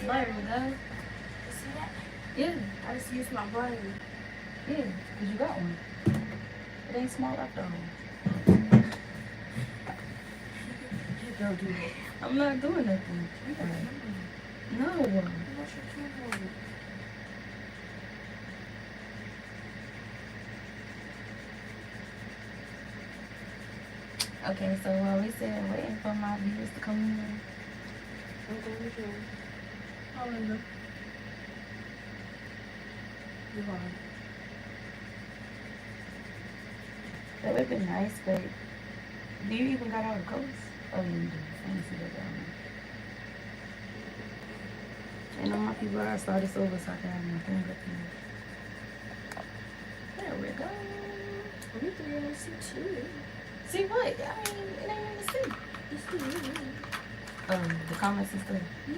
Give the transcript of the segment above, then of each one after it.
There you go. You see that? Yeah. I just used my brain. Yeah. Because you got one. It ain't small after all. Don't do that. I'm not doing nothing. No. What's your camera? Okay, so while we said waiting for my viewers to come in. I'm going to do. How is it? You are. That would have been nice, but do you even got all the coats? Oh, yeah, you do. I didn't see that down there. And all my people are started over so I can have my thing up here. There we go. We three on see too. See what? I mean, it ain't even to see. It's the new. The comments and stuff. Yeah.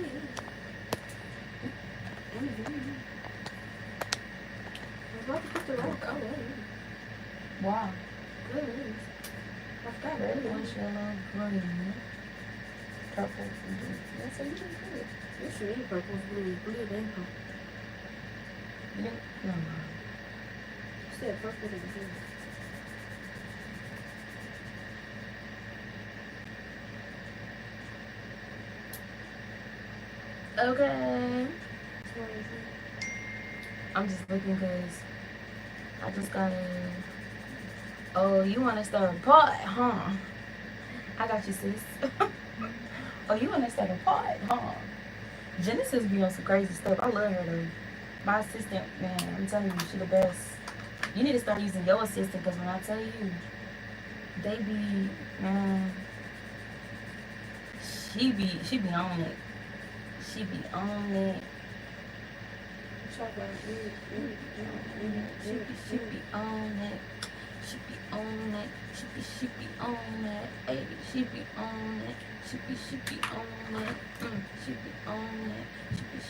I was about to put the rock away. Wow. Good. I've got Red, red one, ones. yellow, green, purple, and blue. That's what you did good. You should eat purple, blue, and purple. You didn't? No. You said purple and blue. Okay. That's what I said. I'm just looking because I just got a. Oh, you want to start a pot, huh? I got you, sis. Oh, you want to start a pot, huh? Genesis be on some crazy stuff. I love her though. My assistant, man, I'm telling you, she the best. You need to start using your assistant because when I tell you, they be, man, she be on it. She be on it. Talk about She be on it. She be on it. She be on it. Hey, she be on it. She be on it. She be on it.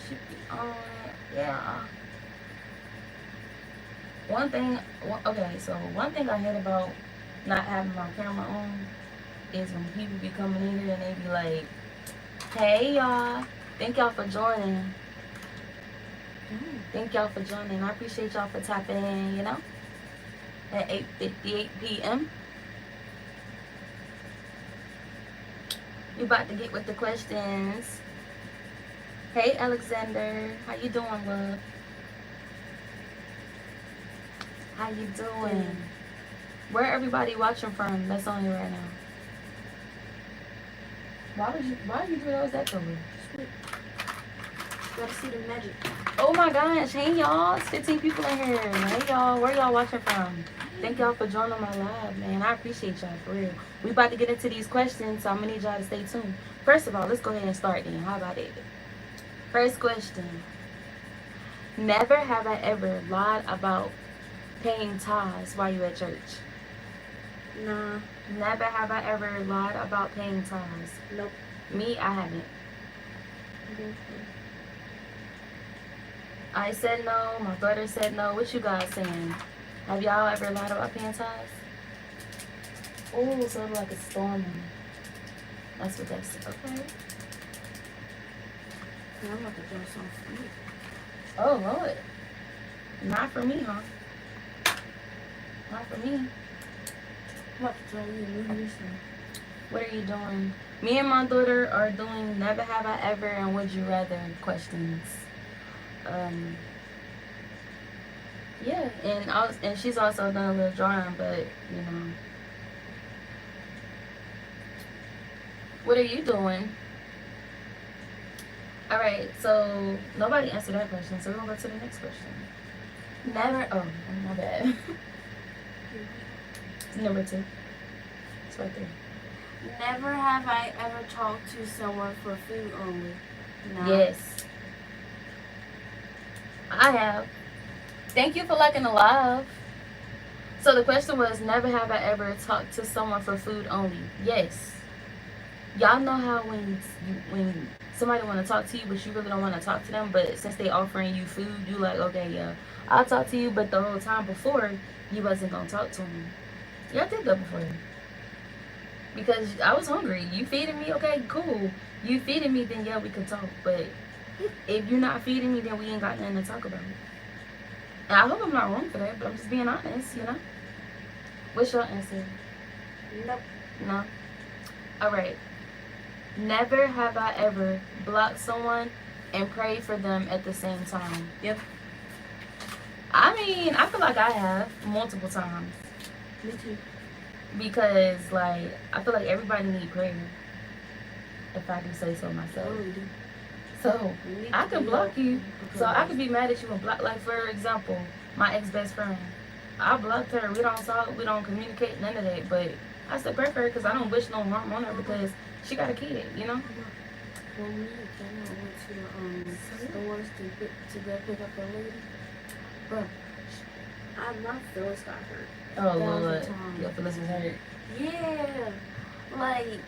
She be on it. Yeah. Okay, so one thing I hate about not having my camera on is when people be coming in here and they be like, hey y'all, thank y'all for joining. Thank y'all for joining. I appreciate y'all for tapping in, you know, at 8:58 p.m. We about to get with the questions. Hey Alexander, how you doing, love? How you doing? Where everybody watching from that's on here right now? Why you do those that color? Gotta see the magic. Oh my gosh, hey y'all, it's 15 people in here. Hey y'all, where y'all watching from? Thank y'all for joining my live, man. I appreciate y'all for real. We about to get into these questions, so I'm gonna need y'all to stay tuned. First of all, let's go ahead and start then. How about it? First question. Never have I ever lied about paying tithes while you at church. Nah. Never have I ever lied about paying tithes. Nope. Me, I haven't. I said no. My brother said no. What you guys saying? Have y'all ever lied about paying tithes? Oh, so like a storm. That's what that's. Okay. I'm about to do something. Oh Lord. Not for me, huh? Not for me. I'm about to tell you a new thing. What are you doing? Me and my daughter are doing never have I ever and would you rather questions. Yeah, and she's also done a little drawing, but you know. What are you doing? All right, so nobody answered that question, so we're gonna go to the next question. Never. Oh, my bad. Number 2. It's right there. Never have I ever talked to someone for food only. No. Yes. I have. Thank you for liking the live. So the question was, never have I ever talked to someone for food only. Yes. Y'all know how when somebody want to talk to you, but you really don't want to talk to them, but since they offering you food, you like, okay, yeah, I'll talk to you, but the whole time before, you wasn't going to talk to them. Yeah, I did that before. Because I was hungry. You feeding me? Okay, cool. You feeding me, then yeah, we can talk. But If you're not feeding me, then we ain't got nothing to talk about. And I hope I'm not wrong for that, but I'm just being honest, you know? What's your answer? Nope. No? Alright. Never have I ever blocked someone and prayed for them at the same time. Yep. I mean, I feel like I have multiple times. Me too. Because, like, I feel like everybody need prayer. If I do say so myself. Oh, we do. So, We need I to can be block up you. because So, I could be mad at you and block. Like, for example, my ex-best friend. I blocked her. We don't talk. We don't communicate. None of that. But I still pray for her because I don't wish no harm on her because she got a kid, you know? When me and Kendall went to the stores to go pick up the lady, bro, my feelings got hurt. Oh, 1,000 Lord. times. Your feelings was hurt. Yeah, like,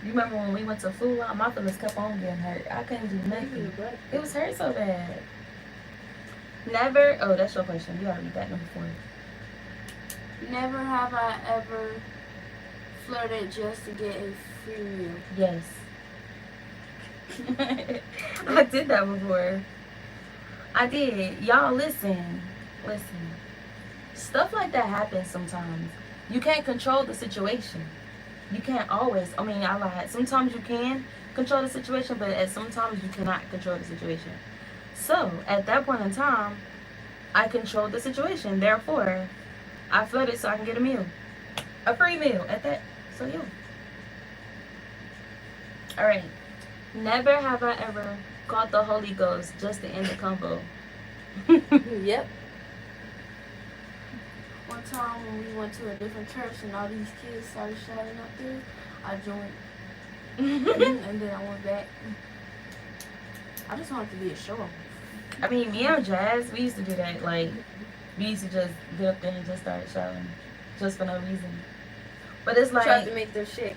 You remember when we went to Food Lot? My feelings kept on getting hurt. I couldn't do nothing. It was hurt so bad. Never. Oh, that's your question. You gotta read that number 4. Never have I ever flirted just to get a free meal. Yes. I did that before. I did. Y'all, listen. Listen. Stuff like that happens sometimes. You can't control the situation. You can't always. I mean, I lied. Sometimes you can control the situation, but at sometimes you cannot control the situation. So, at that point in time, I controlled the situation. Therefore, I flirted so I can get a meal. A free meal at that. So, yeah. Alright. Never have I ever caught the Holy Ghost just to end the combo. Yep. One time when we went to a different church and all these kids started shouting up there, I joined. And then I went back. I just wanted to be a show off. I mean, me and Jazz, we used to do that. Like, we used to just get up there and just start shouting. Just for no reason. But it's like... Tried to make their shit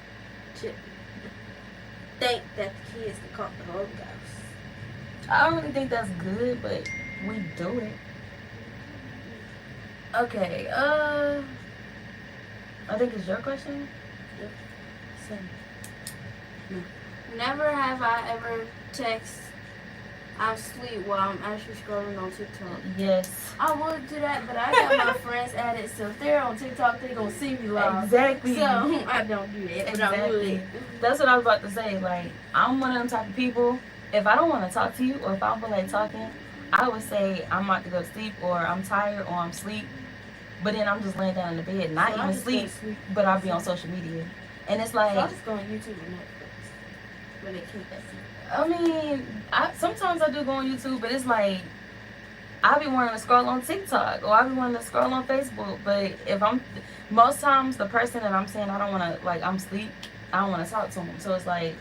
think that the kids that caught the Holy Ghost. I don't really think that's good, but we do it. Okay, I think it's your question. Yep. Same. Never have I ever text I'm asleep while I'm actually scrolling on TikTok. Yes. I would do that, but I got my friends added, so if they're on TikTok, they're gonna see me live. Exactly. So I don't do that, but I Exactly. would. That's what I was about to say. Like, I'm one of them type of people. If I don't want to talk to you, or if I don't feel like talking, I would say I'm about to go to sleep, or I'm tired, or I'm asleep. But then I'm just laying down in the bed, not So I even just sleep, go to sleep. but I'll be on social media. And it's So I like, just go on YouTube and Netflix when they keep that secret. I mean, sometimes I do go on YouTube, but it's like, I be wanting to scroll on TikTok, or I be wanting to scroll on Facebook. But if most times the person that I'm saying I don't want to, like, I'm asleep, I don't want to talk to them. So it's like,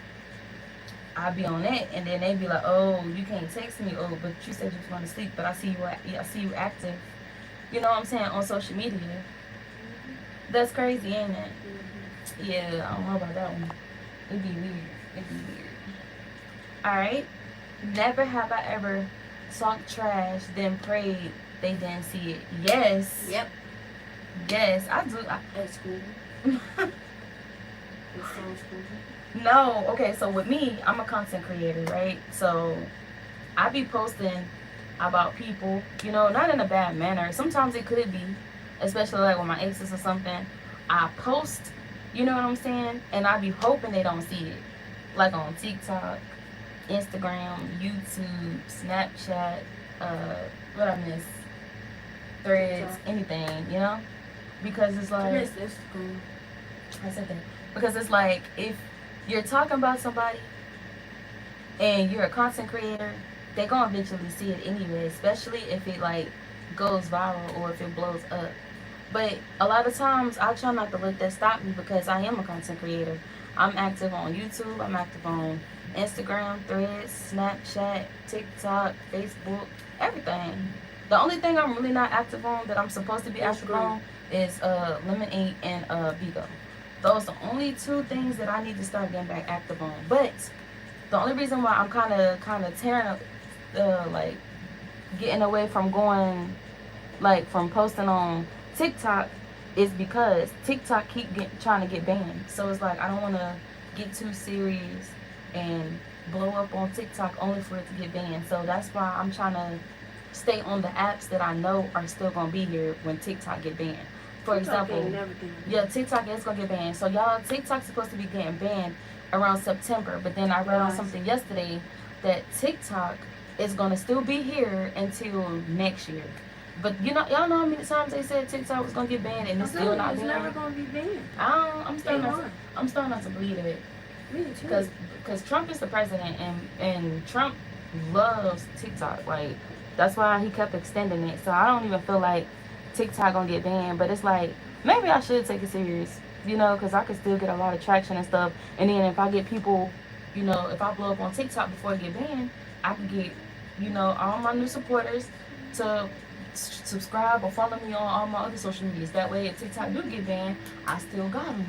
I be on that, and then they be like, oh, you can't text me, oh, but you said you was going to sleep, but I see you active. You know what I'm saying, on social media. That's crazy, ain't it? Yeah, I don't know about that one. It'd be weird. Alright. Never have I ever talked trash, then prayed they didn't see it. Yes. Yep. Yes, I do. At school. At some school. No, okay, so with me, I'm a content creator, right? So I be posting about people, you know, not in a bad manner. Sometimes it could be, especially like with my exes or something. I post, you know what I'm saying? And I be hoping they don't see it. Like on TikTok, Instagram, YouTube, Snapchat, what I miss? Threads, anything, you know? Because it's like... I this school. I said that. Because it's like, if you're talking about somebody and you're a content creator, they're going to eventually see it anyway, especially if it, like, goes viral or if it blows up. But a lot of times, I try not to let that stop me because I am a content creator. I'm active on YouTube. I'm active on Instagram, Threads, Snapchat, TikTok, Facebook, everything. The only thing I'm really not active on that I'm supposed to be active on is Lemonade and Bigo. Those are the only 2 things that I need to start getting back active on. But the only reason why I'm kind of tearing up, like, getting away from going, like, from posting on TikTok is because TikTok trying to get banned. So it's like I don't want to get too serious and blow up on TikTok only for it to get banned. So that's why I'm trying to stay on the apps that I know are still gonna be here when TikTok get banned. For example, yeah, TikTok is gonna get banned. So y'all, TikTok's supposed to be getting banned around September, but then I read on something yesterday that TikTok is gonna still be here until next year. But you know, y'all know how many times they said TikTok was gonna get banned and it's still not banned. It's never gonna be banned. I'm starting not to believe it. Me too. Because Trump is the president and Trump loves TikTok. Like that's why he kept extending it. So I don't even feel like TikTok gonna get banned. But it's like maybe I should take it serious, you know, because I could still get a lot of traction and stuff. And then if I get people, you know, if I blow up on TikTok before it get banned, I can get, you know, all my new supporters to subscribe or follow me on all my other social medias. That way, if TikTok do get banned, I still got them.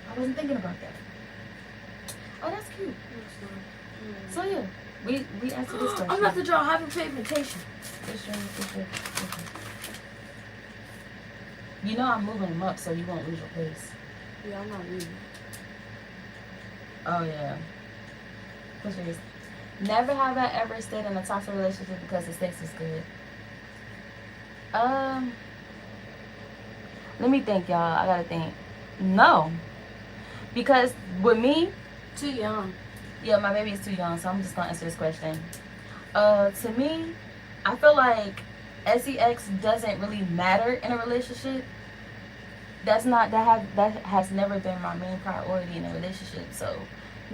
I wasn't thinking about that. Oh, that's cute. So yeah, we answered this question. I'm about to draw hyperpigmentation. You know I'm moving them up so you won't lose your place. Yeah, I'm not reading. Oh yeah. What's yours? Never have I ever stayed in a toxic relationship because the sex is good. Let me think, y'all. I gotta think. No. Because with me, too young. Yeah, my baby is too young, so I'm just gonna answer this question. To me, I feel like sex doesn't really matter in a relationship. That has never been my main priority in a relationship. So,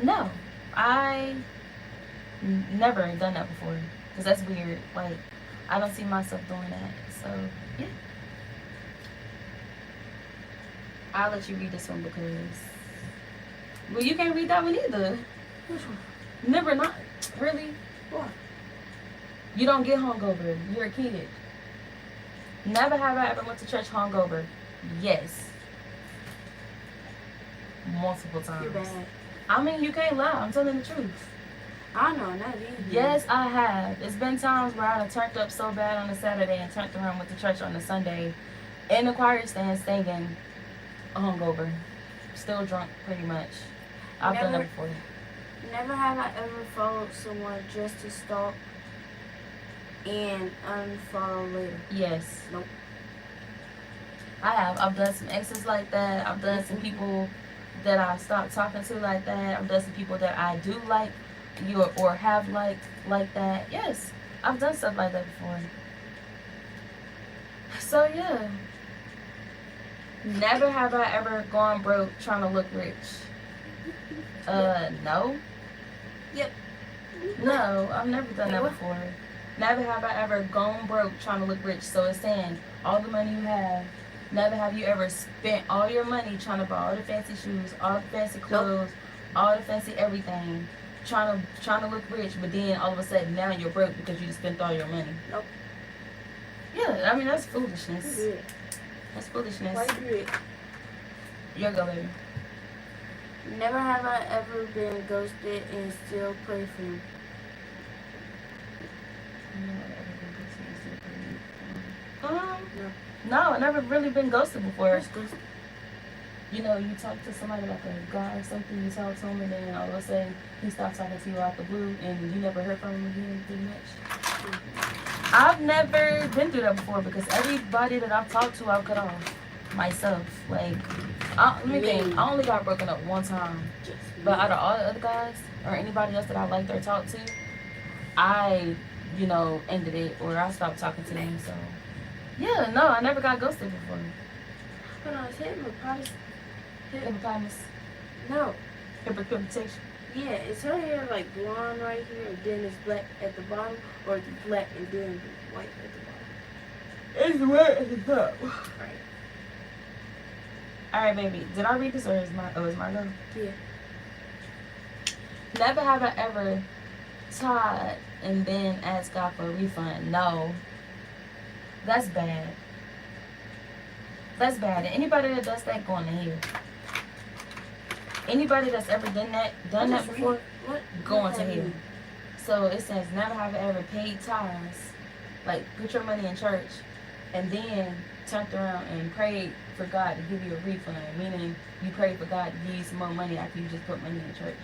no, I never done that before because that's weird. Like, I don't see myself doing that. So, yeah. I'll let you read this one because, well, you can't read that one either. Which one? Never, not really. What? You don't get hungover. You're a kid. Never have I ever went to church hungover. Yes. Multiple times. You're bad. I mean, you can't lie. I'm telling the truth. I know, not you. Yes, I have. It's been times where I done turned up so bad on a Saturday and turned around with the church on a Sunday in the choir stand singing hungover. Still drunk, pretty much. I've done that before. Never have I ever followed someone just to stalk and unfollow later. Yes. Nope. I have. I've done some exes like that. I've done some people that I stopped talking to like that. I've done some people that I do like you or have liked like that. Yes. I've done stuff like that before. So yeah. Never have I ever gone broke trying to look rich. No. Yep. No, I've never done that before. Never have I ever gone broke trying to look rich. So it's saying all the money you have. Never have you ever spent all your money trying to buy all the fancy shoes, all the fancy clothes, all the fancy everything, trying to look rich, but then all of a sudden now you're broke because you just spent all your money. Nope. Yeah, I mean that's foolishness. You do it. That's foolishness. Why you do it? You go, baby. Never have I ever been ghosted and still pray for you. No, I never really been ghosted before. What's ghosted? You know, you talk to somebody like a guy or something, you talk to him, and then all of a sudden he stops talking to you out the blue, and you never heard from him again, pretty much. I've never been through that before because everybody that I've talked to, I've cut off myself. Like, let me think. I only got broken up one time, but out of all the other guys or anybody else that I liked or talked to, I, you know, ended it or I stopped talking to them. So, yeah, no, I never got ghosted before. Hold on, is hippopotamus? Hippopotamus. No. Hyperpigmentation. Yeah, is her hair like blonde right here and then it's black at the bottom, or is it black and then white at the bottom? It's white at the top. Right. Alright, baby. Did I read this or is my go? Yeah. Never have I ever tried and then asked God for a refund. No. That's bad. That's bad. And anybody that does that going to hell. Anybody that's ever done that before, going to hell. So it says, never have I ever paid tithes, like put your money in church, and then turned around and prayed for God to give you a refund, meaning you prayed for God to give you some more money after you just put money in church.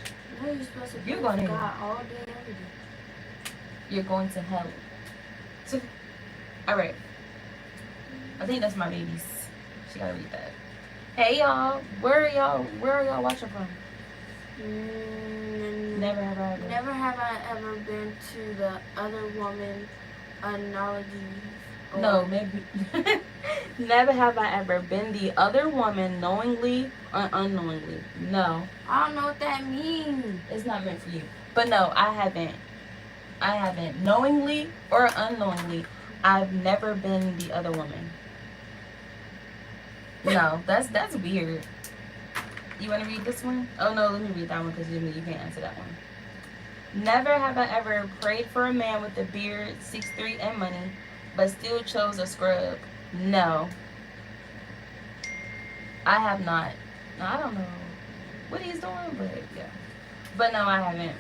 No, you're supposed to You're pray going for to hell. God all day, every day. You're going to hell. Alright. I think that's my baby's. She gotta read that. Hey y'all. Where are y'all watching from? Never have I ever. Never have I ever been to the other woman analogy. No, maybe. Never have I ever been the other woman knowingly or unknowingly. No. I don't know what that means. It's not meant for you. But no, I haven't. Knowingly or unknowingly, I've never been the other woman. No, that's weird. You want to read this one? Oh no, let me read that one because you can't answer that one. Never have I ever prayed for a man with a beard, 6'3", and money, but still chose a scrub. No. I have not. No, I don't know what he's doing, but yeah. But no, I haven't.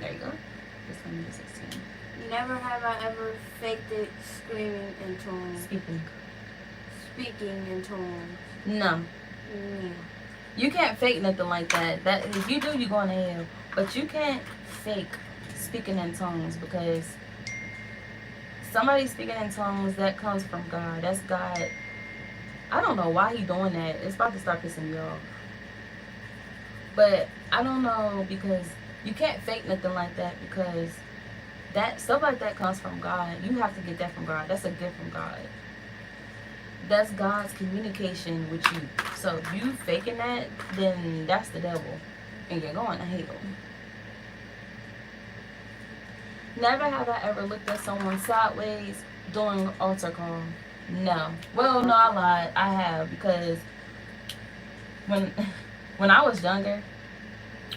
There you go. This one is 16. Never have I ever faked it screaming in tongues. Speaking in tongues. No. Yeah. You can't fake nothing like that. That if you do, you're going to hell. But you can't fake speaking in tongues because somebody speaking in tongues, that comes from God. That's God. I don't know why he doing that. It's about to start pissing me off. But I don't know because you can't fake nothing like that because that stuff like that comes from God. You have to get that from God. That's a gift from God. That's God's communication with you. So if you faking that, then that's the devil. And you're going to hell. Never have I ever looked at someone sideways during altar call. No. Well, no, I lied. I have because when I was younger,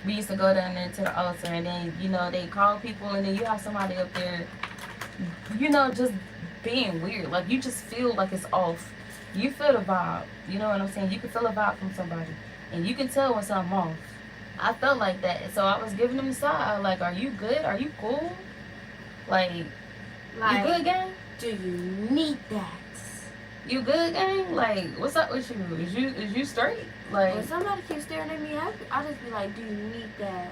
we used to go down there to the altar and then, they call people and then you have somebody up there, just being weird. Like, you just feel like it's off. You feel the vibe. You know what I'm saying? You can feel a vibe from somebody. And you can tell when something off. I felt like that. So I was giving them the side. Like, are you good? Are you cool? Like you good, gang? Do you need that? You good, gang? Like, what's up with you? Is you straight? Like, when somebody keeps staring at me, I just be like, do you need that?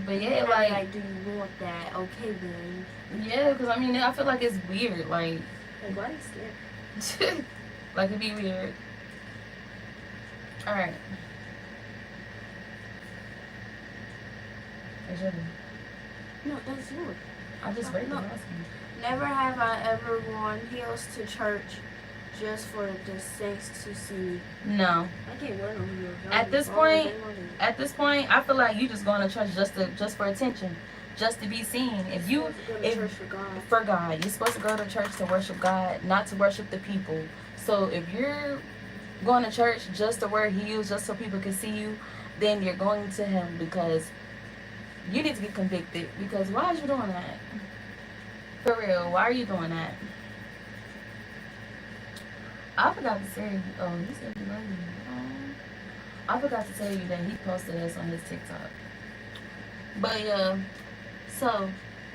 But yeah, and like, do you want that? Okay, then. Yeah, because I feel like it's weird. Like why are you scared? Like, it'd be weird. Alright. No, that's yours. I just read the last one. Never have I ever worn heels to church just for the saints to see me. No. I can't wear no heels. At this point, I feel like you just going to church just for attention, just to be seen. If you church for God, you're supposed to go to church to worship God, not to worship the people. So if you're going to church just to wear heels, just so people can see you, then you're going to him because you need to get convicted. Because why are you doing that? For real, why are you doing that? I forgot to say, he said he loved you. I forgot to tell you that he posted this on his TikTok. But yeah, so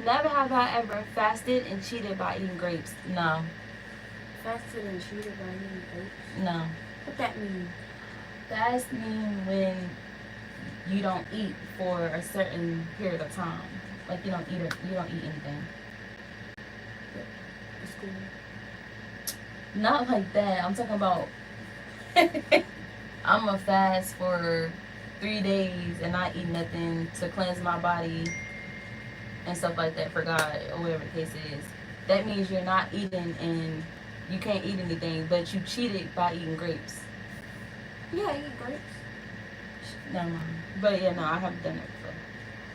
never have I ever fasted and cheated by eating grapes. No. Fasted and cheated by eating grapes? No. What that mean? Fast mean when you don't eat for a certain period of time. Like you don't eat anything. It's cool. Not like that. I'm talking about I'm a fast for 3 days and not eat nothing to cleanse my body and stuff like that for God or whatever the case is. That means you're not eating and you can't eat anything, but you cheated by eating grapes. Yeah, I eat grapes. Never mind. But yeah, no, I haven't done it before.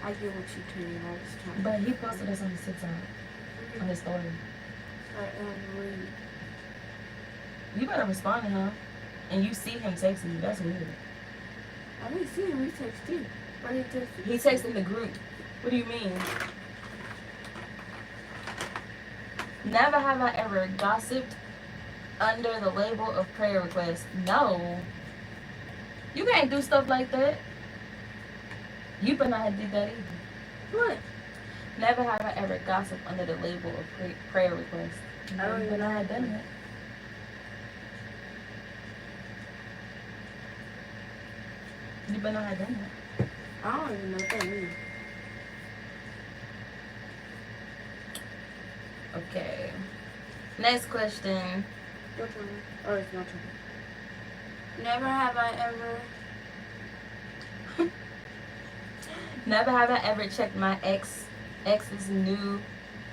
I get what you doing all this time. But he posted this on his TikTok, on his story. I read. You better respond to him. And you see him texting you. That's weird. I didn't see him. He texted you. Why did he text you? He texted the group. What do you mean? Never have I ever gossiped under the label of prayer request. No. You can't do stuff like that. You better not have did that either. What? Never have I ever gossiped under the label of prayer request. I don't even know I had done it. You better not have done that. I don't even know what that means. Okay. Next question. Your turn. Oh, it's my turn. Never have I ever. Never have I ever checked my ex's new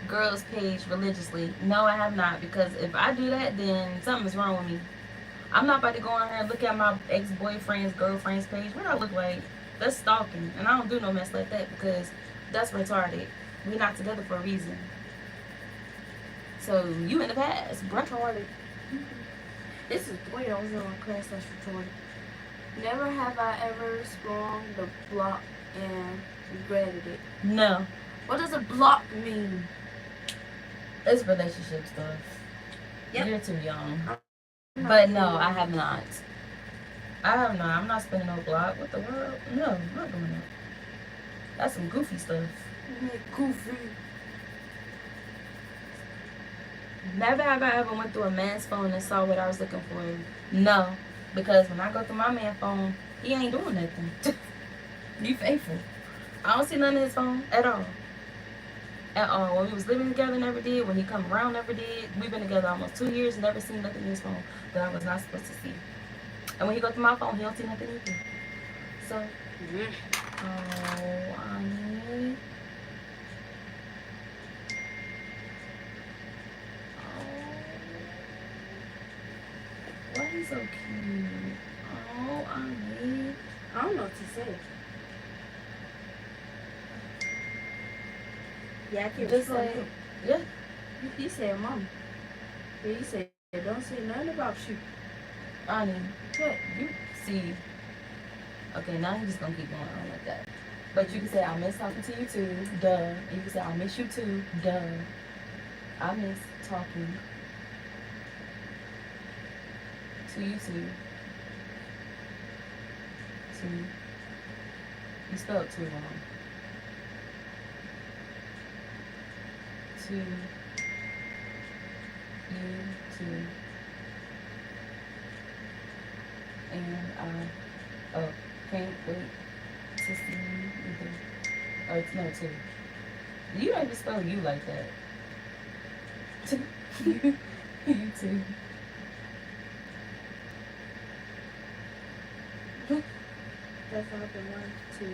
girls page religiously. No, I have not, because if I do that, then something's wrong with me. I'm not about to go on here and look at my ex-boyfriend's girlfriend's page. What I look like? That's stalking, and I don't do no mess like that because that's retarded. We're not together for a reason. So you in the past, bruh. Retarded. This is 3 years in my class that's retarded. Never have I ever sprung the block and regretted it. No, What does a block mean? it's relationship stuff. Yep. You're too young. I'm But not no, I doing have not. I have not. I'm not spending no block. What the world? No, I'm not doing that. That's some goofy stuff. that. Goofy. Never have I ever went through a man's phone and saw what I was looking for. No, because when I go through my man's phone, he ain't doing nothing. Be faithful. I don't see none of his phone at all. At all. When we was living together, never did. When he come around, never did. We've been together almost 2 years, never seen nothing in his phone that I was not supposed to see. And when he go through my phone, he don't see nothing either. So, oh, honey. Why he's so cute? Oh, honey. I don't know what to say. Yeah, I can't Just say, yeah. He said, Mom. He said, don't say nothing about you. Honey, What? you see. Okay, now he's just gonna keep going on like that. But you can say, I miss talking to you too. Duh. You can say, I miss you too. Duh. I miss talking to you too. Two. You spelled too wrong. To you too. And oh, can't wait to see you either. Or no, two. You don't even spell you like that. You too. That's not the 1, 2.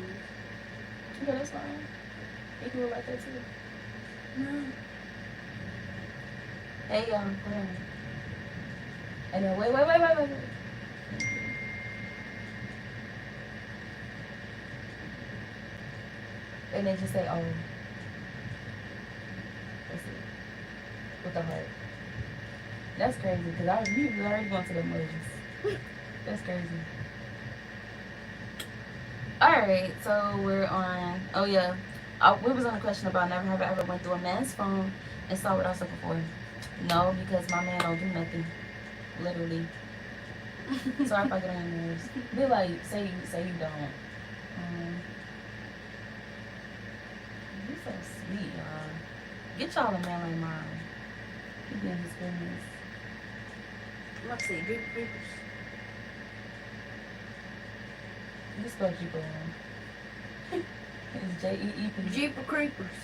Okay, that's fine. You do it like that too. No. Hey, hold on. And then wait. And then just say, oh. Let's see. With the heart. That's crazy, because you was already going to the emojis. That's crazy. Alright, so we're on, oh yeah. We was on a question about never have I ever went through a man's phone and saw what I was looking for. No, because my man don't do nothing. Literally. Sorry if I get on your nerves. Be like, say you don't. You're so sweet, y'all. Get y'all a man like mine. He be in his business. I'm about to say Jeep Creepers. You spell Jeeper wrong. It's Jeep. Jeep Creepers.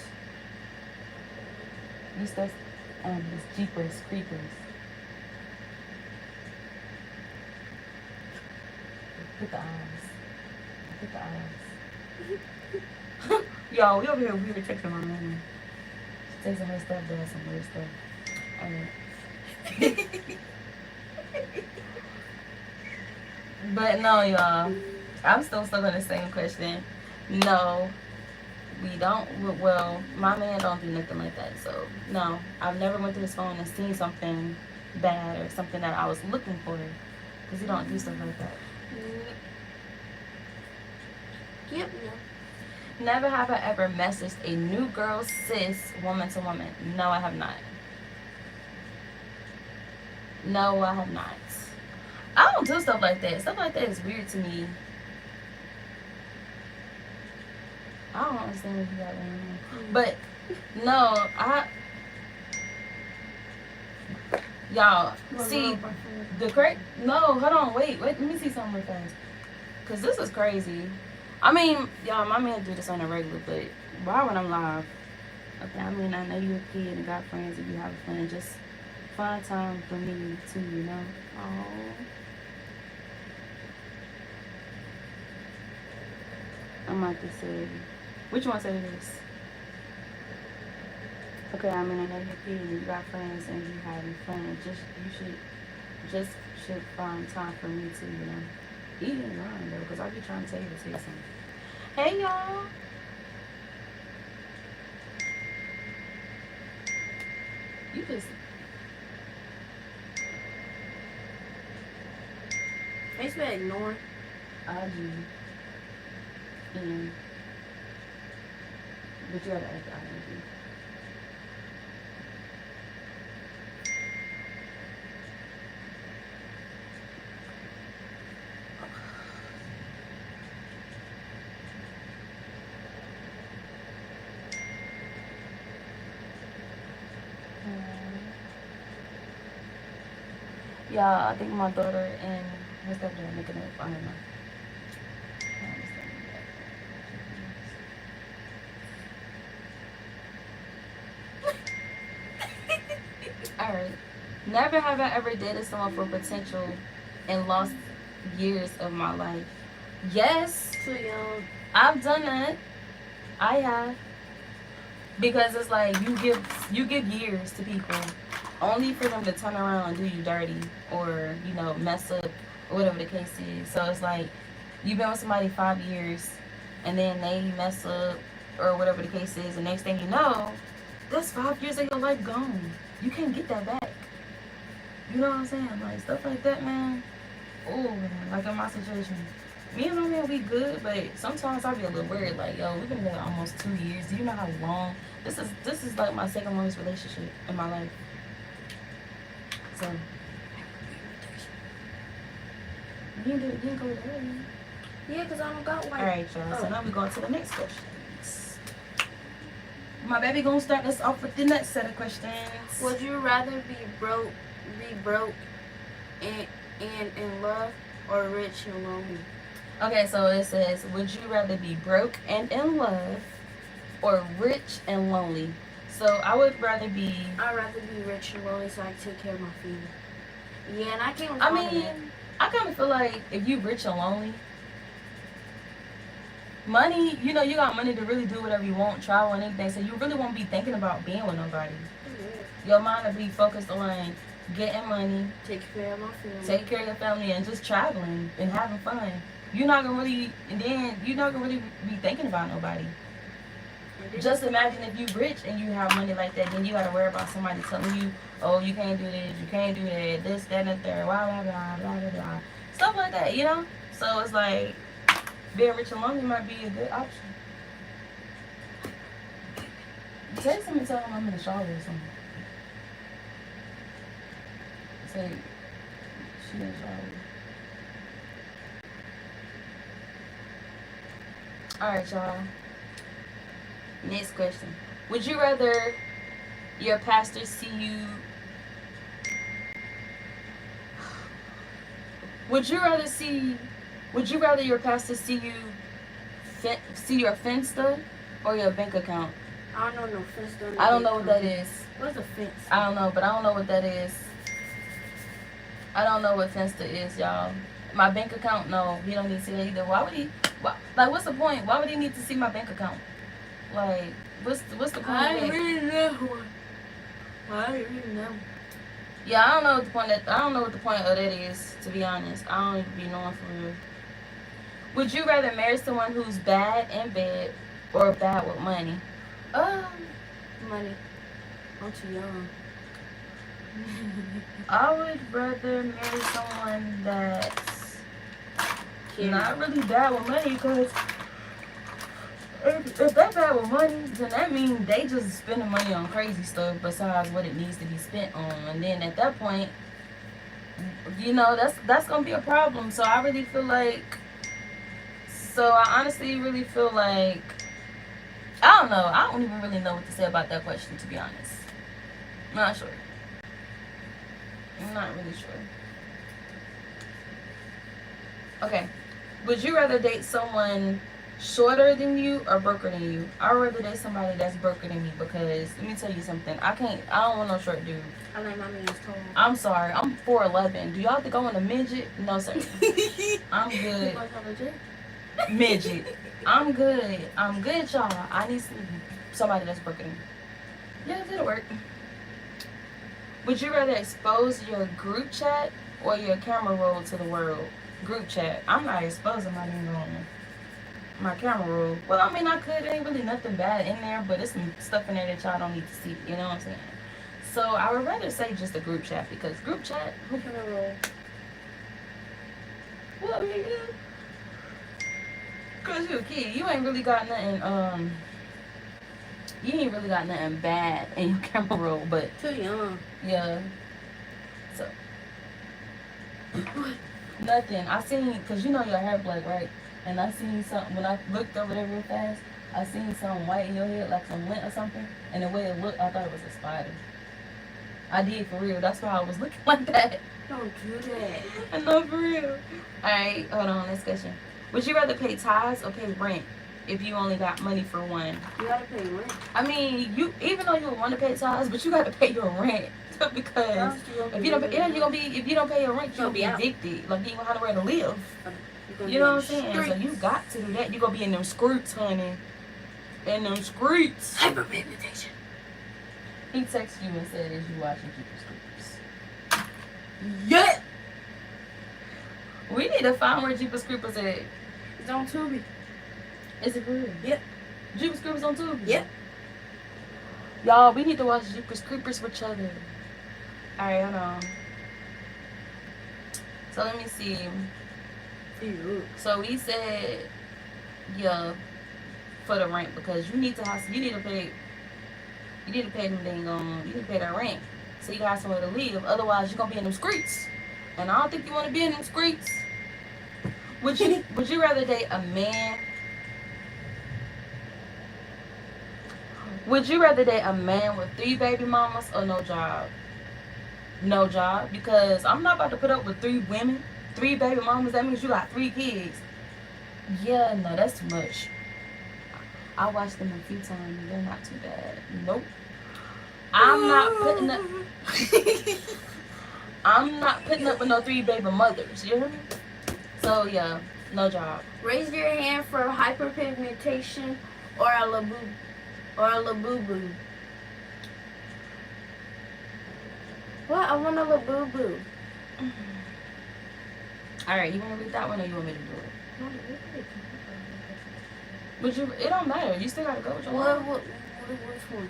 You spell it's Jeepers Creepers. Put the eyes. Yo, we over here weird checking my mom. She takes her stuff, does some weird stuff. Alright. But no, y'all. I'm still stuck on the same question. No, we don't. Well, my man don't do nothing like that. So no, I've never went to his phone and seen something bad or something that I was looking for, because he don't do stuff like that. Yep. Never have I ever messaged a new girl sis woman to woman. No, I have not. No, I have not. I don't do stuff like that. Stuff like that is weird to me. I don't understand what you got going on. But no, y'all see the correct. No, hold on, wait. Let me see something real fast. Cause this is crazy. I mean, y'all, my man do this on a regular, but why when I'm live? Okay, I mean, I know you're a kid and got friends and you having fun. Just find time for me too, you know? Oh. I'm about to say, which one say this? Okay, I mean, I know you're a kid and you got friends and you having fun. You should find time for me too, you know? He ain't lying though, because I be trying to tell you to say something. Hey y'all. You just Makes me ignore. IG and but you gotta add the IG. Yeah, I think my daughter and her stepdad are making up. I don't know. I don't understand. Alright. Never have I ever dated someone for potential and lost years of my life. Yes, Too young. I've done that. I have. Because it's like you give years to people only for them to turn around and do you dirty or, you know, mess up or whatever the case is. So it's like you've been with somebody 5 years and then they mess up or whatever the case is, and next thing you know, that's 5 years of your life gone. You can't get that back. You know what I'm saying? Like stuff like that, man. Oh man, like in my situation. Me and my man, we good, but sometimes I be a little worried. Like, yo, we've been together almost 2 years. Do you know how long? This is like my second longest relationship in my life. So you didn't go there. Yeah, because I don't got white. All right, y'all. So now we go on to the next questions. My baby gonna start us off with the next set of questions. Would you rather be broke and in love, or rich and lonely? Okay, so it says, would you rather be broke and in love, or rich and lonely? So I would rather be. I'd rather be rich and lonely so I can take care of my family. Yeah, and I can't. I mean, I kind of feel like if you rich and lonely, money, you know, you got money to really do whatever you want, travel and anything. So you really won't be thinking about being with nobody. Your mind will be focused on getting money, take care of my family, take care of your family, and just traveling and having fun. You're not gonna really be thinking about nobody. Just imagine if you rich and you have money like that, then you gotta worry about somebody telling you, oh, you can't do this, you can't do that, this, that, and the third, blah, blah, blah, blah, blah, blah. Stuff like that, you know? So it's like, being rich and lonely might be a good option. Text him and tell him I'm in the shower or something. Say, she in the shower. Alright, y'all. Next question. Would you rather your pastor see you... Would you rather your pastor see you see your Finsta or your bank account? I don't know no Finsta. I don't know what that is. What's a Finsta? I don't know, but I don't know what that is. I don't know what Finsta is, y'all. My bank account, no, he don't need to see that either. Why would he? Like, what's the point? Why would he need to see my bank account? Like, what's the point? I really know. I really know. Yeah, I don't know what the point of that is, to be honest. I don't even be knowing for real. Would you rather marry someone who's bad in bed or bad with money? Money. I'm too young. I would rather marry someone that's not really bad with money, because if they're bad with money, then that means they just spending money on crazy stuff besides what it needs to be spent on. And then at that point, you know, that's gonna be a problem. So I really feel like, I honestly really feel like, I don't know. I don't even really know what to say about that question, to be honest. I'm not sure. I'm not really sure. Okay. Would you rather date someone shorter than you or broker than you? I'd rather date somebody that's broker than me because let me tell you something. I don't want no short dude. I like my man's tall. I'm sorry. I'm 4'11". Do y'all think I want a midget? No, sir. I'm good. Midget. I'm good. I'm good, y'all. I need somebody that's broker than me. Yeah, that'll work. Would you rather expose your group chat or your camera roll to the world? Group chat. I'm not exposing my camera roll. Well, I mean, I could. There ain't really nothing bad in there, but there's some stuff in there that y'all don't need to see. You know what I'm saying? So I would rather say just a group chat because group chat. Who can I roll? Well, I mean, yeah. Cause you a kid, you ain't really got nothing. You ain't really got nothing bad in your camera roll, but Too young. yeah. So nothing. I seen, cause you know your hair black, right? And I seen something when I looked over there real fast. I seen something white in your head, like some lint or something. And the way it looked, I thought it was a spider. I did for real. That's why I was looking like that. Don't do that. I know for real. All right, hold on. Next question. Would you rather pay tithes or pay rent if you only got money for one? You gotta pay rent. I mean, you even though you would want to pay tithes, but you got to pay your rent because if you don't, if you don't pay your rent, you'll be evicted. Like you don't have nowhere to live. You know what I'm saying? So you got to do that. You gonna be in them streets, honey. In them streets. Hyperpigmentation. He texted you and said, "Is you watching Jeepers Creepers?" Yeah. We need to find where Jeepers Creepers at. It's on Tubi. Is it for real? Yep. Jeepers Creepers on Tubi? Yep. Y'all, we need to watch Jeepers Creepers with each other. Alright, hold on. So let me see. So we said, yeah, for the rent because you need to pay them you need to pay that rent. So you got somewhere to live. Otherwise you're gonna be in them streets. And I don't think you wanna be in them streets. Would you rather date a man? Would you rather date a man with 3 baby mamas or no job? No job, because I'm not about to put up with 3 women, 3 baby mamas. That means you got 3 kids. Yeah, no, that's too much. I watched them a few times and they're not too bad. Nope. I'm not putting up with no 3 baby mothers. You hear me? So yeah, no job. Raise your hand for hyperpigmentation or a labubu. What? I want a labubu. Alright, you want to read that one or you want me to do it? But it don't matter. You still gotta go with your which one?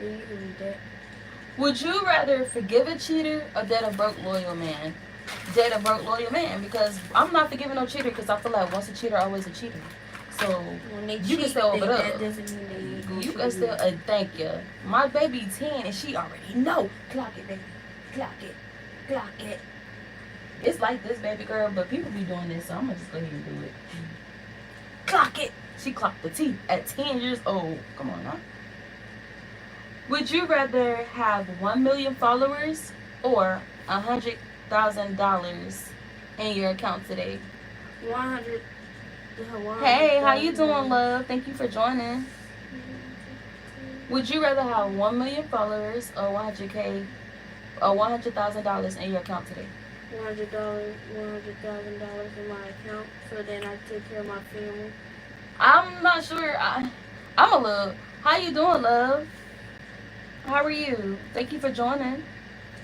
Yeah, you can read that. Would you rather forgive a cheater or date a broke loyal man? Date a broke loyal man, because I'm not forgiving no cheater because I feel like once a cheater, always a cheater. So you can still over it up. That doesn't mean you can still thank you. My baby 10 and she already know. Clock it, baby. Clock it. Clock it. It's like this, baby girl, but people be doing this, so I'm gonna just go ahead and do it. Clock it. She clocked the T at 10 years old. Come on now. Would you rather have 1 million followers or $100,000 in your account today? 100. Hey, how you doing, love? Thank you for joining. Would you rather have 1 million followers or $100,000 in your account today? $100,000 in my account, so then I take care of my family. I'm not sure. I'm a love. How you doing, love? How are you? Thank you for joining.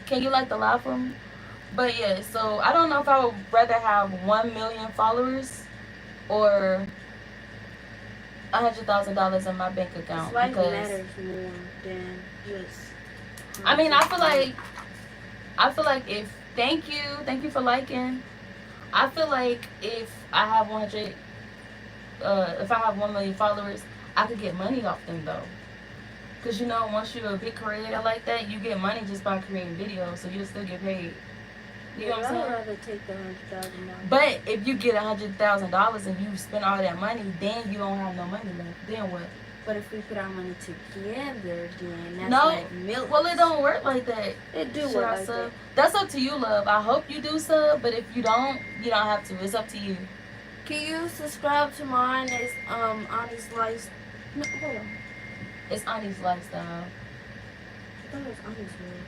Can you like the live for me? But yeah, so I don't know if I would rather have 1 million followers or $100,000 in my bank account. Life matters more than just. I mean, I feel like if thank you for liking. I feel like if I have 1 million followers, I could get money off them though. Cause you know, once you're a big creator like that, you get money just by creating videos, so you'll still get paid. You know what I'm saying? I'd rather take the $100,000. But if you get $100,000 and you spend all that money, then you don't have no money left. Then what? But if we put our money together, then that's No. like millions. Well, it don't work like that. It do Should work I like sub? that. That's up to you, love. I hope you do sub, but if you don't have to. It's up to you. Can you subscribe to mine? It's Ani's Life. No, hold on. It's Ani's lifestyle. I thought it was Ani's World.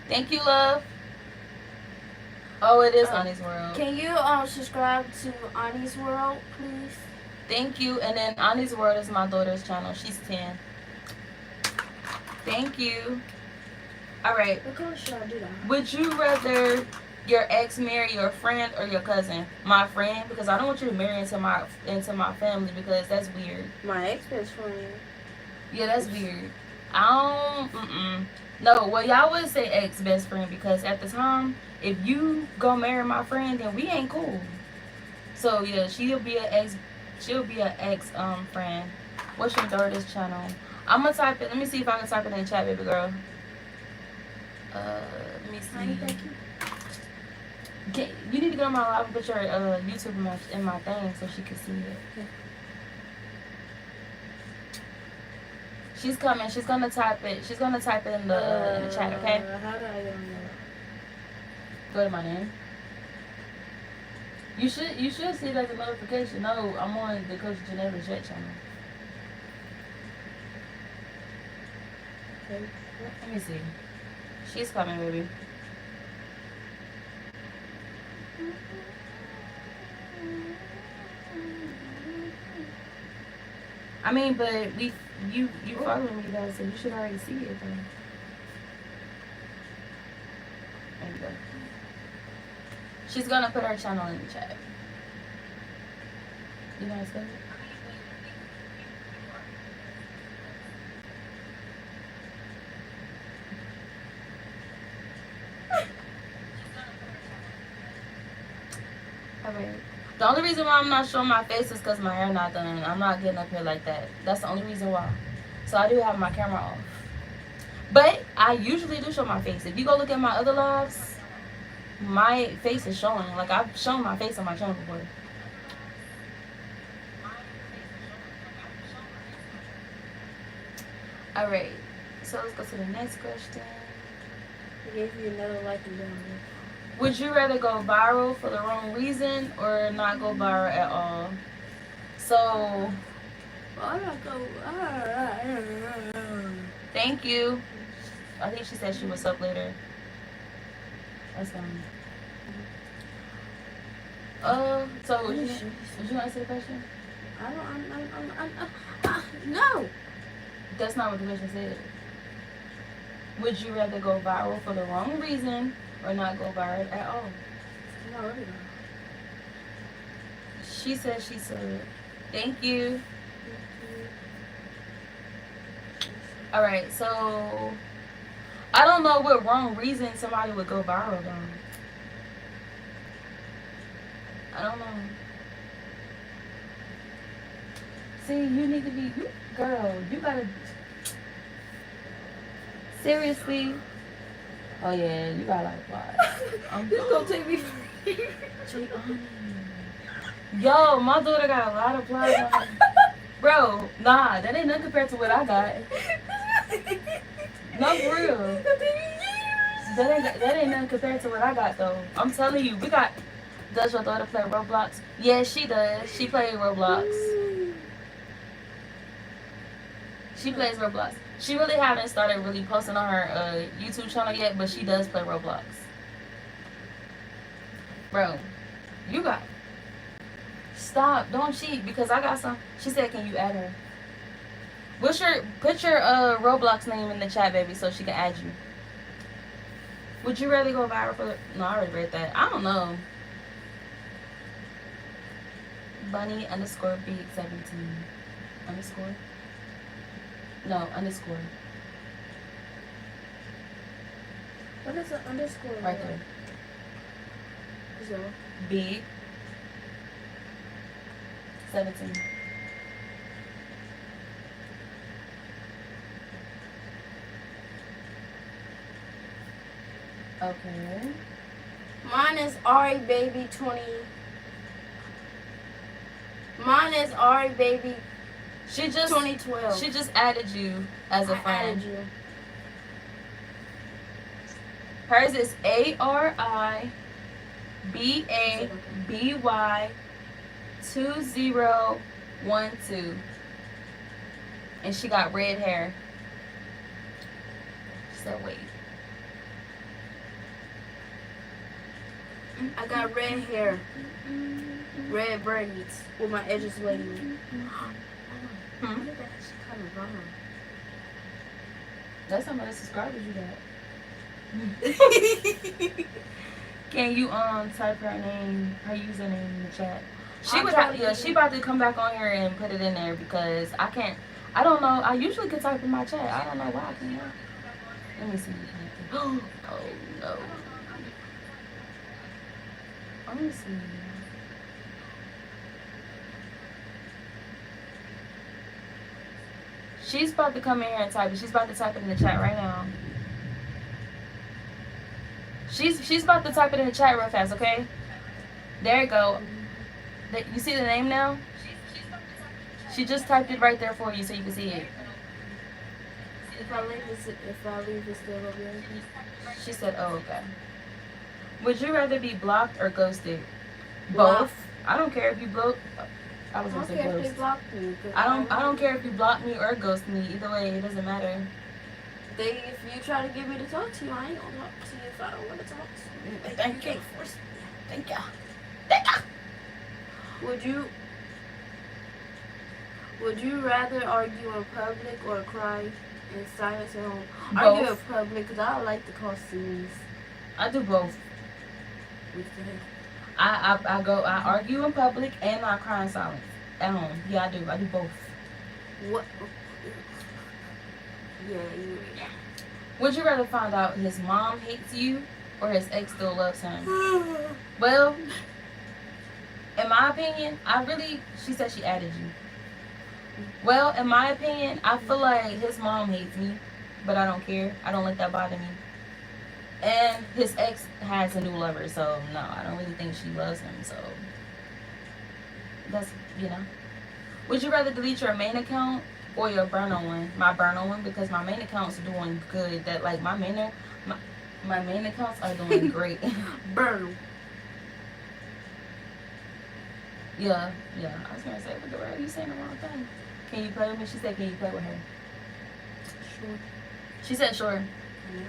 Thank you, love. Oh, it is Ani's World. Can you subscribe to Ani's World, please? Thank you. And then Ani's World is my daughter's channel. She's 10. Thank you. All right. What color should I do that? Would you rather your ex marry your friend or your cousin? My friend, because I don't want you to marry into my family because that's weird. My ex-best friend. Yeah, that's weird. I don't. No, well, y'all would say ex best friend because at the time, if you go marry my friend, then we ain't cool. So yeah, she'll be an ex friend. What's your daughter's channel? I'm gonna type it. Let me see if I can type it in the chat, baby girl. Let me see. You need to go on my live and put your YouTube in my thing so she can see it. Okay. She's coming. She's gonna type it. She's gonna type it in the chat. Okay. How do I get on that? Go to my name. You should see it as a notification. No, I'm on the Coach Geneva Jet channel. Okay. Let me see. She's coming, baby. I mean, but you following me though, so you should already see it though. There you go. She's gonna put her channel in the chat. You know how to spell it? Alright. The only reason why I'm not showing my face is because my hair not done. I'm not getting up here like that. That's the only reason why. So I do have my camera off. But I usually do show my face. If you go look at my other lives, my face is showing. Like, I've shown my face on my channel before. Alright. So let's go to the next question. I gave you another like and down there. Would you rather go viral for the wrong reason or not go viral at all? So, thank you. I think she said she was up later. That's fine. So would you answer the question? No. That's not what the question said. Would you rather go viral for the wrong reason or not go viral at all? No, really not. She said she said. Thank you. Alright, so I don't know what wrong reason somebody would go viral though. I don't know. See, you need to be, girl, you gotta, seriously. Oh yeah, you got a lot of flies. This gonna take me. Yo, my daughter got a lot of flies on her. Bro, nah, that ain't nothing compared to what I got. No, for real. That ain't nothing compared to what I got though. I'm telling you, does your daughter play Roblox? Yeah, she does. She plays Roblox. She plays Roblox. She really haven't started really posting on her YouTube channel yet, but she does play Roblox. Bro, you got... Stop, don't cheat, because I got some... She said, can you add her? Put your Roblox name in the chat, baby, so she can add you. Would you rather go viral for... No, I already read that. I don't know. Bunny _ big 17 _ No, _ What is an underscore? right there. So, Big 17. Okay. mine is Ari Baby 20. Mine is Ari Baby. She just 2012. She just added you as a I friend. added you. Hers is ARIBABY2012, and she got red hair. She said, "Wait." I got red hair, red braids with my edges wavy. Where did that shit come from? That's how many subscribers you got. Can you type her name, her username in the chat? She about to come back on here and put it in there because I can't. I don't know. I usually can type in my chat. I don't know why I can't. Let me see. Oh no. Let me see. She's about to come in here and type it. She's about to type it in the chat right now. She's about to type it in the chat real fast, okay? There you go. You see the name now? She just typed it right there for you so you can see it. If I leave it still will be empty. She said, "Oh, okay." Would you rather be blocked or ghosted? Blocked. Both. I don't care if you block. I was I gonna don't say care if they ghost. block me. I don't care if you block me or ghost me. Either way, it doesn't matter. If you try to get me to talk to you, I ain't gonna talk to you if I don't want to talk to you. Thank You you. can't force me. Thank you. Thank you. Would you rather argue in public or cry in silence at home? Argue in Both. public because I don't like to cause scenes. I do both. With the I argue in public and I cry in silence at home. Yeah, I do. I do both. what? Yeah, you. Would you rather find out his mom hates you or his ex still loves him? Well, in my opinion, she said she added you. Well, in my opinion, I feel like his mom hates me, but I don't care. I don't let that bother me. And his ex has a new lover, so no, I don't really think she loves him, so that's, Would you rather delete your main account or your burner one? My burner one, because my main account's doing good. That, like, my main accounts are doing great. Burn. Yeah. I was gonna say, what the word? You saying the wrong thing. Can you play with me? She said, can you play with her? Sure. She said, sure. Yeah.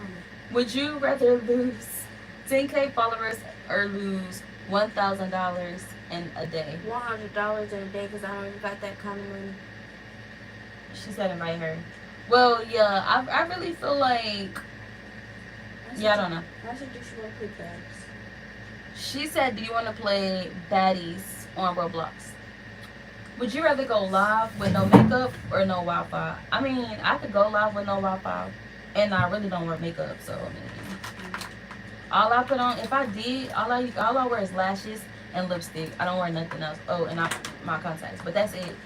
Would you rather lose 10K followers or lose $1,000 in a day? $100 in a day because I don't even got that kind of money. She said invite her. Well, yeah, I really feel like, I don't know. I said, do she want to play bags? She said, do you want to play baddies on Roblox? Would you rather go live with no makeup or no Wi-Fi? I mean, I could go live with no Wi-Fi, and I really don't wear makeup, so I mean, all I put on, if I did, all I wear is lashes and lipstick. I don't wear nothing else. Oh, and my contacts, but that's it.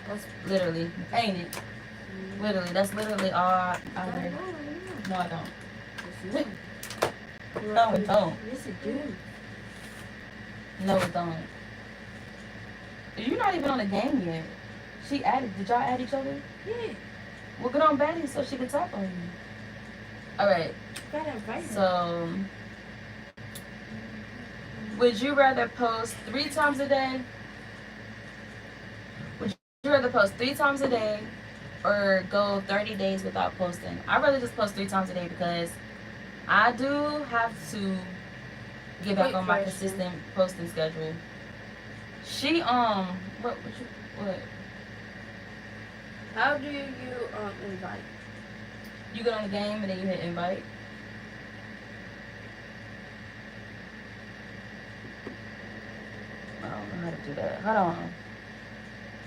That's literally, ain't it? Literally, that's literally all I wear. No, I don't. No, it don't. Yes, it do. No, it don't. You're not even on the game yet. Did y'all add each other? Yeah. Well, get on Betty so she can tap on you. Alright. So, would you rather post 3 times a day? Would you rather post 3 times a day or go 30 days without posting? I'd rather just post 3 times a day because I do have to get back on my consistent posting schedule. She what? How do you invite? You get on the game and then you hit invite. I don't know how to do that. Hold on.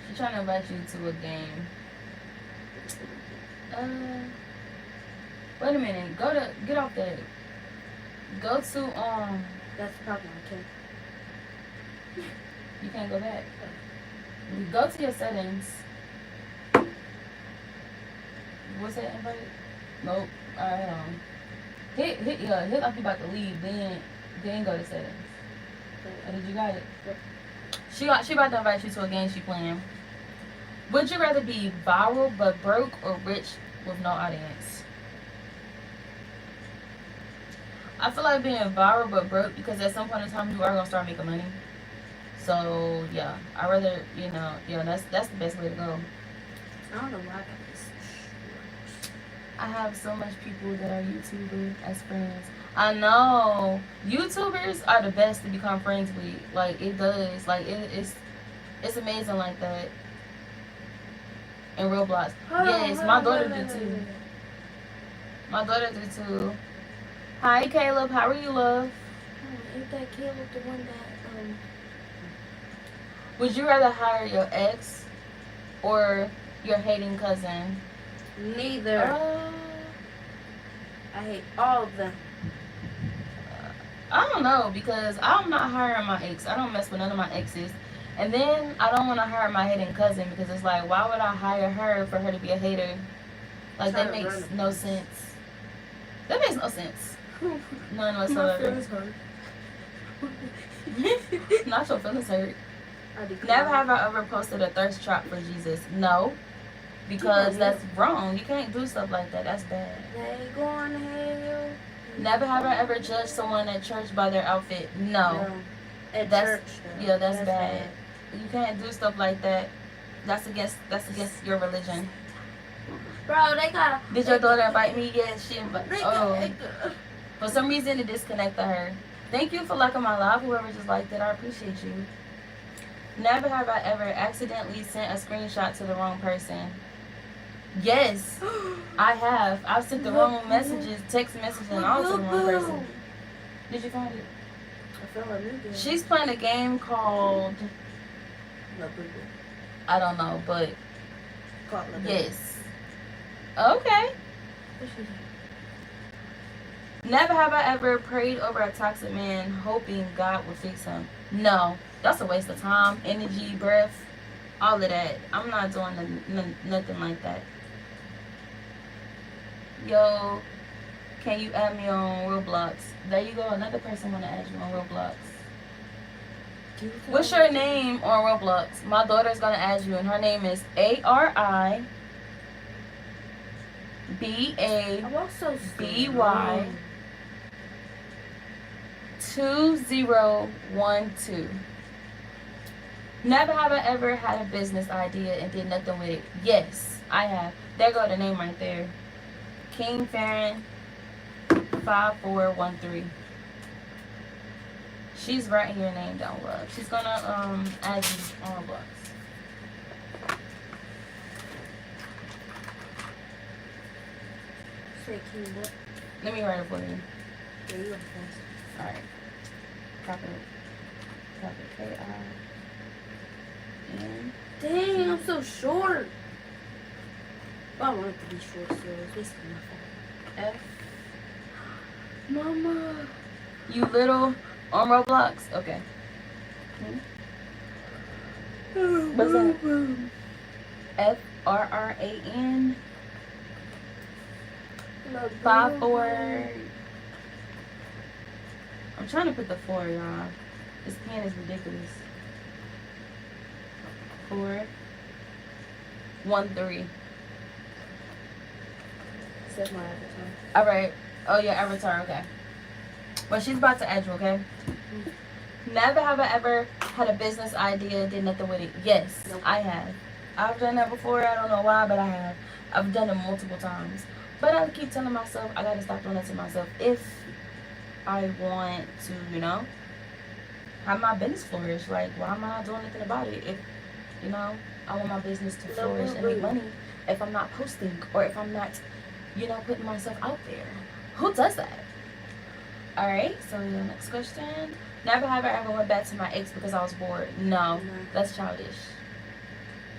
She's trying to invite you to a game. Wait a minute. Get off that. Go to That's probably okay. You can't go back. Go to your settings. What's that invite? Nope. Alright, hold on. Hit like you about to leave, then go to settings. Oh, did you got it? Yep. She about to invite you to a game she playing. Would you rather be viral but broke or rich with no audience? I feel like being viral but broke because at some point in time you are gonna start making money. So yeah, I rather that's the best way to go. I don't know why I got this. I have so much people that are YouTubers as friends. I know YouTubers are the best to become friends with. Like it does. Like it's amazing like that. In Roblox. Yes, my daughter do too. My daughter do too. Hi Caleb, how are you, love? Ain't that Caleb the one that Would you rather hire your ex or your hating cousin? Neither. I hate all of them. I don't know because I'm not hiring my ex. I don't mess with none of my exes. And then I don't want to hire my hating cousin because it's like, why would I hire her for her to be a hater? Like that makes no sense. That makes no sense. None whatsoever. Not your feelings hurt. Never have I ever posted a thirst trap for Jesus. No. Because that's wrong. You can't do stuff like that. That's bad. They going to hell. Never have I ever judged someone at church by their outfit. No. At that's church, yeah, that's bad. You can't do stuff like that. That's against your religion. Bro, they gotta. Did your daughter invite me? Yes, she invited. Oh. For some reason, it disconnected her. Thank you for liking my live. Whoever just liked it, I appreciate you. Never have I ever accidentally sent a screenshot to the wrong person. Yes, I have. I've sent the wrong messages, text messages, and all to the wrong person. Did you find it? I feel like me. She's playing a game called. I don't know, but yes. Okay. Never have I ever prayed over a toxic man hoping God would fix him. No, that's a waste of time, energy, breath, all of that. I'm not doing nothing like that. Yo, can you add me on Roblox? There you go. Another person want to add you on Roblox. What's your name on Roblox? My daughter's gonna add you, and her name is ARIBABY 2012. Never have I ever had a business idea and did nothing with it. Yes, I have. There go the name right there. King Farron 5413. She's writing your name down, love. She's gonna add you on Roblox. Say King what? Let me write it for you. Yeah, you go first. Alright. Copy K-I-N. Dang, I'm so short. Well, I want it to be short, so it's basically my fault. F. Mama. You little on Roblox? Okay. What's that? FRRAN 54. I'm trying to put the 4, y'all. This pen is ridiculous. 413. That's my avatar. All right. Oh yeah, avatar. Okay. Well, she's about to add you. Okay. Never have I ever had a business idea, did nothing with it. Yes, nope. I have. I've done that before. I don't know why, but I have. I've done it multiple times. But I keep telling myself I gotta stop doing that to myself if I want to, have my business flourish. Like, why am I not doing anything about it? If, I want my business to flourish and make money. If I'm not posting or if I'm not, putting myself out there. Who does that? All right. So the next question. Never have I ever went back to my ex because I was bored. No, that's childish.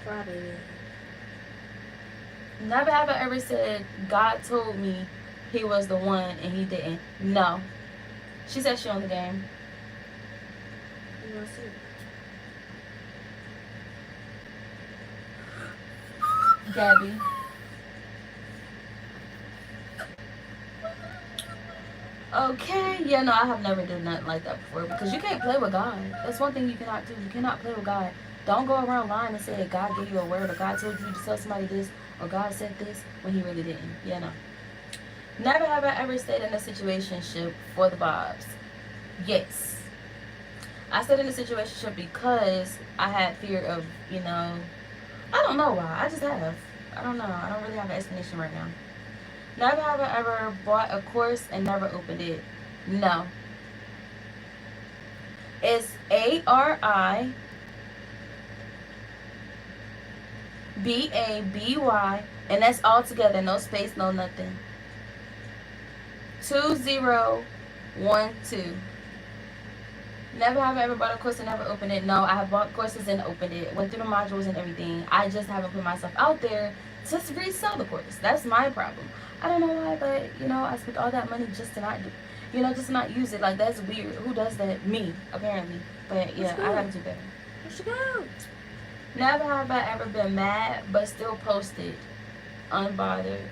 Friday. Never have I ever said God told me he was the one and he didn't. No. She said she on the game. You want to see? Gabby. Okay. Yeah, no, I have never done nothing like that before because you can't play with God. That's one thing you cannot do. You cannot play with God. Don't go around lying and say God gave you a word or God told you to tell somebody this or God said this when he really didn't. Yeah, no. Never have I ever stayed in a situationship for the vibes. Yes. I stayed in a situationship because I had fear of, I don't know why. I just have. I don't know. I don't really have an explanation right now. Never have I ever bought a course and never opened it. No. It's ARIBABY, and that's all together. No space, no nothing. 2012. Never have I ever bought a course and never opened it. No, I have bought courses and opened it. Went through the modules and everything. I just haven't put myself out there to resell the course. That's my problem. I don't know why, but I spent all that money just to not do, just to not use it. Like, that's weird. Who does that? Me, apparently. But yeah, I gotta do better. Where should go? Never have I ever been mad but still posted unbothered.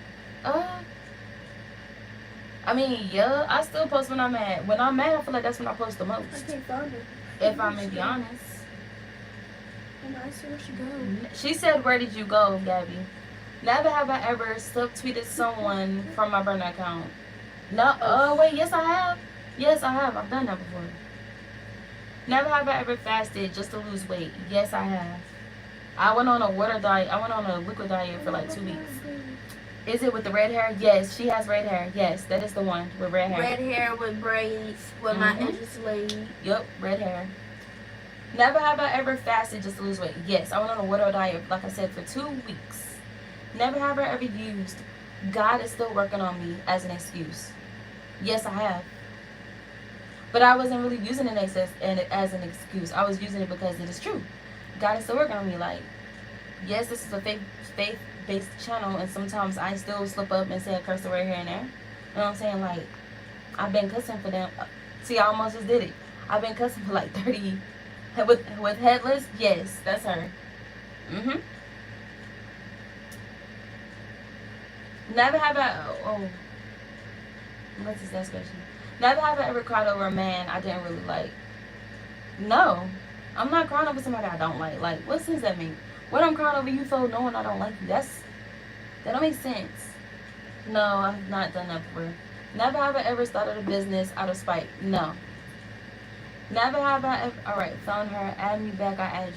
I mean, yeah, I still post when I'm mad. When I'm mad, I feel like that's when I post the most. I can't find her. If I may be honest. And I see where she go. She said, "Where did you go, Gabby?" Never have I ever subtweeted someone from my burner account. No, wait, yes I have. Yes, I have. I've done that before. Never have I ever fasted just to lose weight. Yes, I have. I went on a water diet. I went on a liquid diet for like 2 weeks. Is it with the red hair? Yes, she has red hair. Yes, that is the one with red hair. Red hair with braids, with my edges laid. Yep, red hair. Never have I ever fasted just to lose weight. Yes, I went on a water diet, like I said, for 2 weeks. Never have I ever used God is still working on me as an excuse. Yes, I have. But I wasn't really using it as an excuse. I was using it because it is true. God is still working on me. Like, yes, this is a faith-based channel, and sometimes I still slip up and say a curse word here and there. You know what I'm saying? Like, I've been cussing for them. See, I almost just did it. I've been cussing for like 30. With Headless, yes, that's her. Never have I. What's this next question? Never have I ever cried over a man I didn't really like. No, I'm not crying over somebody I don't like. Like, what sense that mean? What I'm crying over you for knowing I don't like you? That don't make sense. No, I've not done that before. Never have I ever started a business out of spite. No. Never have I ever. All right, found her. Add me back. I add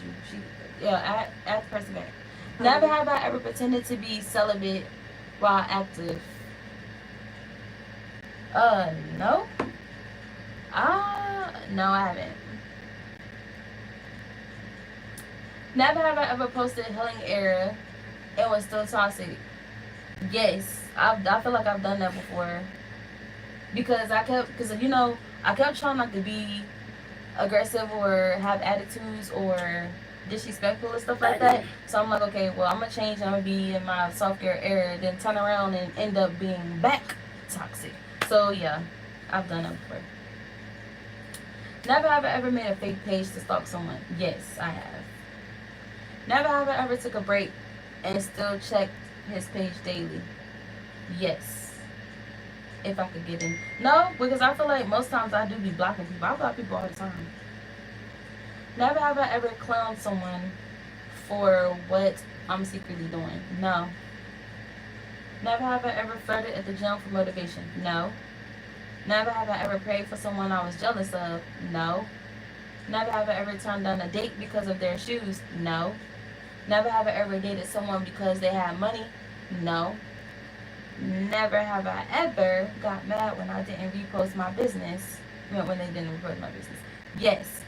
you. Add the person back. Never have I ever pretended to be celibate while active. No. No, I haven't. Never have I ever posted Healing Era and was still toxic. Yes, I feel like I've done that before. Because I kept trying not to be aggressive or have attitudes or disrespectful and stuff like that. So I'm like, okay, well, I'm gonna change. I'm gonna be in my self-care era, then turn around and end up being back toxic. So yeah, I've done that before. Never have I ever made a fake page to stalk someone. Yes, I have. Never have I ever took a break and still checked his page daily. Yes. If I could get in. No, because I feel like most times I do be blocking people. I block people all the time. Never have I ever clowned someone for what I'm secretly doing. No. Never have I ever flirted at the gym for motivation. No. Never have I ever prayed for someone I was jealous of. No. Never have I ever turned down a date because of their shoes. No. Never have I ever dated someone because they had money. No. Never have I ever got mad when I didn't repost my business. When they didn't repost my business. Yes.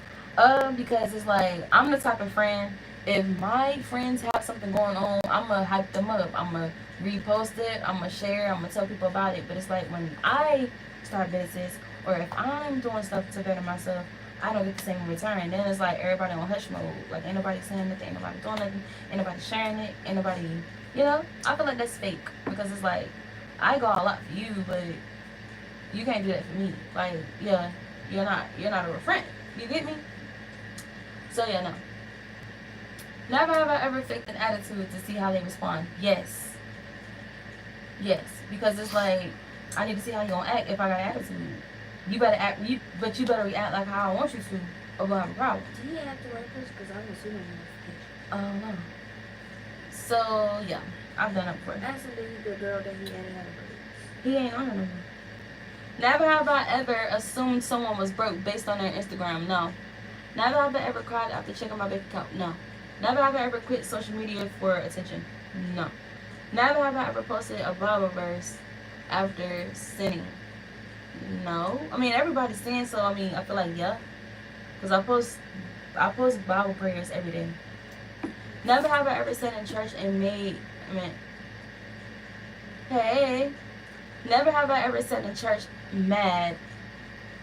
Because it's like, I'm the type of friend, if my friends have something going on, I'm going to hype them up. I'm going to repost it. I'm going to share. I'm going to tell people about it. But it's like when I start business or if I'm doing stuff to better myself, I don't get the same return. Then it's like everybody on hush mode. Like, ain't nobody saying nothing. Ain't nobody doing nothing. Ain't nobody sharing it. Ain't nobody, I feel like that's fake. Because it's like, I go a lot for you, but you can't do that for me. Like, yeah, you're not a real friend. You get me? So yeah, no. Never have I ever faked an attitude to see how they respond. Yes. Yes. Because it's like, I need to see how you gonna act if I got an attitude. You better act, but you better react like how I want you to, or we'll have a problem. Do you act the right person? Because I'm assuming No. So yeah, I've done it before. Ask him if the girl that he added had a bird. He ain't on it no more. Never have I ever assumed someone was broke based on their Instagram. No. Never have I ever cried after checking my bank account. No. Never have I ever quit social media for attention. No. Never have I ever posted a Bible verse after sinning. No. I mean, everybody's saying so. I mean, I feel like yeah, because I post Bible prayers every day. Never have I ever sat in church and hey. Never have I ever sat in church mad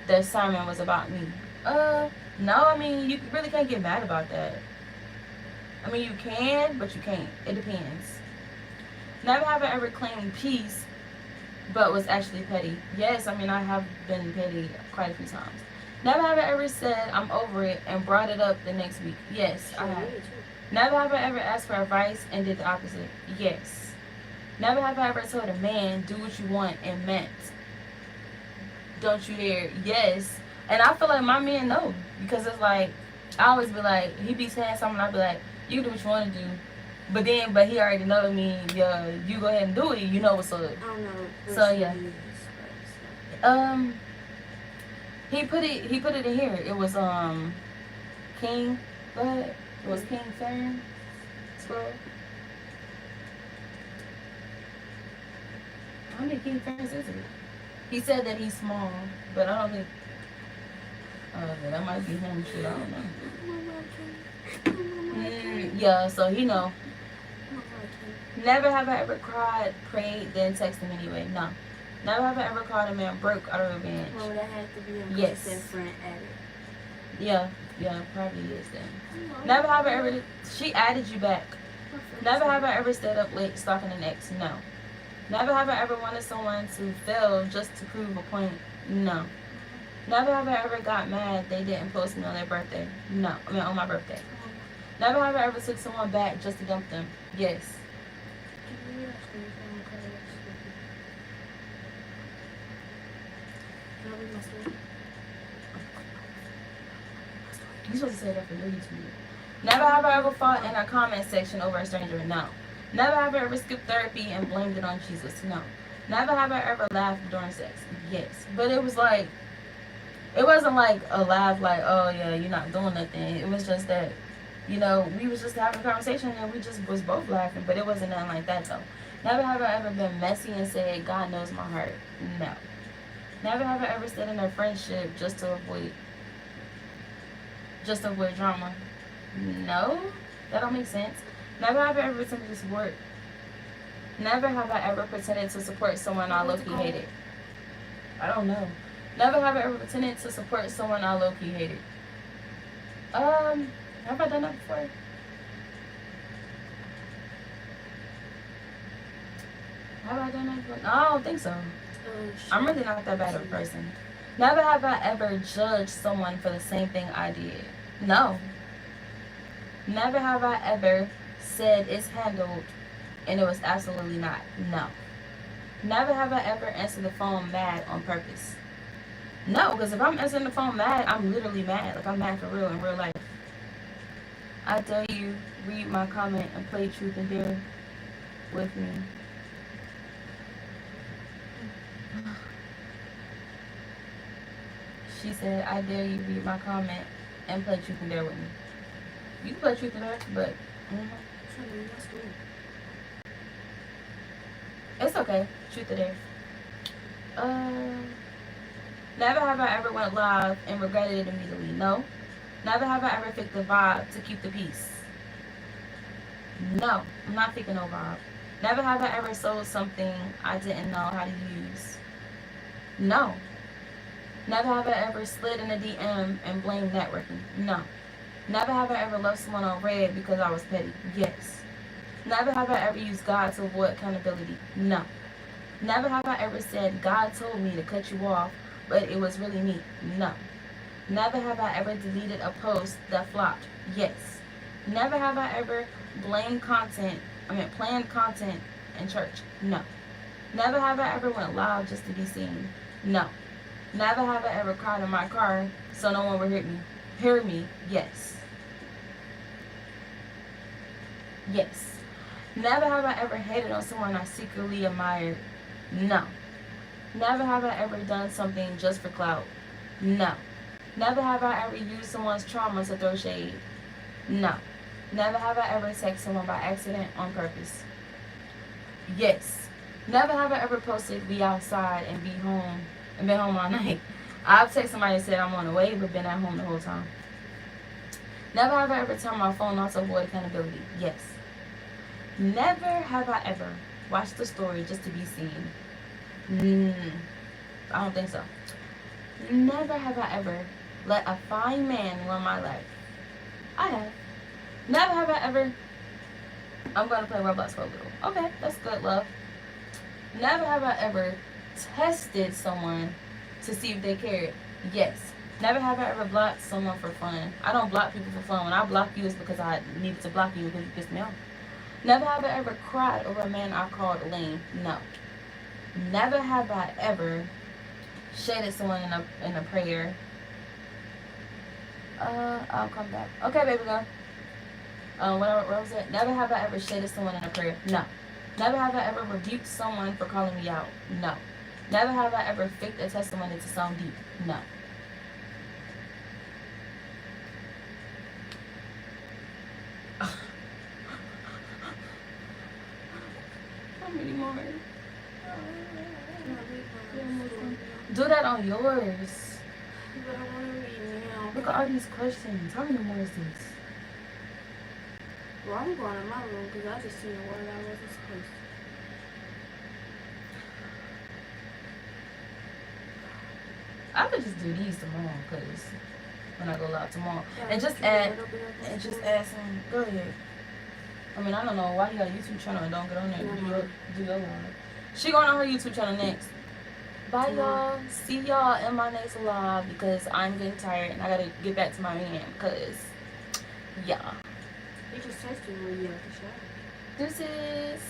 the sermon was about me. No, I mean, you really can't get mad about that. I mean, you can, but you can't. It depends. Never have I ever claimed peace, but was actually petty. Yes, I mean, I have been petty quite a few times. Never have I ever said I'm over it and brought it up the next week. Yes, I have. Never have I ever asked for advice and did the opposite. Yes. Never have I ever told a man, do what you want, and meant, don't you dare. Yes. And I feel like my man know. Because it's like, I always be like, he be saying something, I be like, you do what you want to do. But he already know me. Yeah, you go ahead and do it. You know what's up. I don't know. So yeah. He put it in here. It was King. Go ahead. It was King Fern. Scroll. How many King Ferns is it? He said that he's small, but I don't think. That might be him. Shit, I don't know. Yeah, so he know. Never have I ever cried, prayed, then texted him anyway. No. Never have I ever called a man broke out of revenge. Well, that had to be him. Yes. Friend added. Yeah, probably is then. Never have I ever. She added you back. Never have I ever stayed up late stalking an ex. No. Never have I ever wanted someone to fail just to prove a point. No. Never have I ever got mad they didn't post me on their birthday. No. I mean, on my birthday. Never have I ever took someone back just to dump them. Yes. You're supposed to say that for your YouTube. Never have I ever fought in a comment section over a stranger. No. Never have I ever skipped therapy and blamed it on Jesus. No. Never have I ever laughed during sex. Yes. But it was like, it wasn't like a laugh like, oh yeah, you're not doing nothing. It was just that, we was just having a conversation and we just was both laughing. But it wasn't nothing like that though. Never have I ever been messy and said, God knows my heart. No. Never have I ever stayed in a friendship just to avoid drama. No. That don't make sense. Never have I ever pretended to support. Never have I ever pretended to support someone I low-key hated. I don't know. Never have I ever pretended to support someone I low-key hated. Have I done that before? Have I done that before? No, I don't think so. I'm really not that bad of a person. Never have I ever judged someone for the same thing I did. No. Never have I ever said it's handled and it was absolutely not. No. Never have I ever answered the phone mad on purpose. No, because if I'm answering the phone mad, I'm literally mad. Like I'm mad for real in real life. I dare you, read my comment and play truth and dare with me. She said, I dare you, read my comment and play truth and dare with me. You can play truth and dare, but it's okay. Truth or dare. Never have I ever went live and regretted it immediately. No. Never have I ever faked the vibe to keep the peace. No, I'm not faking no vibe. Never have I ever sold something I didn't know how to use. No. Never have I ever slid in a DM and blamed networking. No. Never have I ever left someone on red because I was petty. Yes. Never have I ever used God to avoid accountability. No. Never have I ever said God told me to cut you off, but it was really me. No. Never have I ever deleted a post that flopped. Yes. Never have I ever planned content in church. No. Never have I ever went live just to be seen. No. Never have I ever cried in my car so no one would hear me. Yes. Yes. Never have I ever hated on someone I secretly admired. No. Never have I ever done something just for clout. No. Never have I ever used someone's trauma to throw shade. No. Never have I ever texted someone by accident on purpose. Yes. Never have I ever posted we outside and been home all night. I've texted somebody and said I'm on the way but been at home the whole time. Never have I ever turned my phone off to avoid accountability. Yes. Never have I ever watched the story just to be seen. I don't think so. Never have I ever let a fine man run my life. I have. Never have I ever. I'm gonna play Roblox for a little. Okay, that's good, love. Never have I ever tested someone to see if they cared. Yes. Never have I ever blocked someone for fun. I don't block people for fun. When I block you, it's because I needed to block you because you pissed me off. Never have I ever cried over a man I called lame. No. Never have I ever shaded someone in a prayer. I'll come back. Okay, baby girl. What was it? Never have I ever shaded someone in a prayer. No. Never have I ever rebuked someone for calling me out. No. Never have I ever faked a testimony to sound deep. No. How many more? Do that on yours. But I want to read now. Look at all these questions. How many more is this? Well, I'm going in my room because I just seen a word I wasn't supposed to. I could just do these tomorrow because when I go live tomorrow. Yeah, And just add some. Go ahead. I mean, I don't know why you got a YouTube channel and don't get on there and do your live. She going on her YouTube channel next. Bye, y'all. See y'all in my next live because I'm getting tired and I gotta get back to my man because, yeah. You just texted me when you have to shower. Deuces.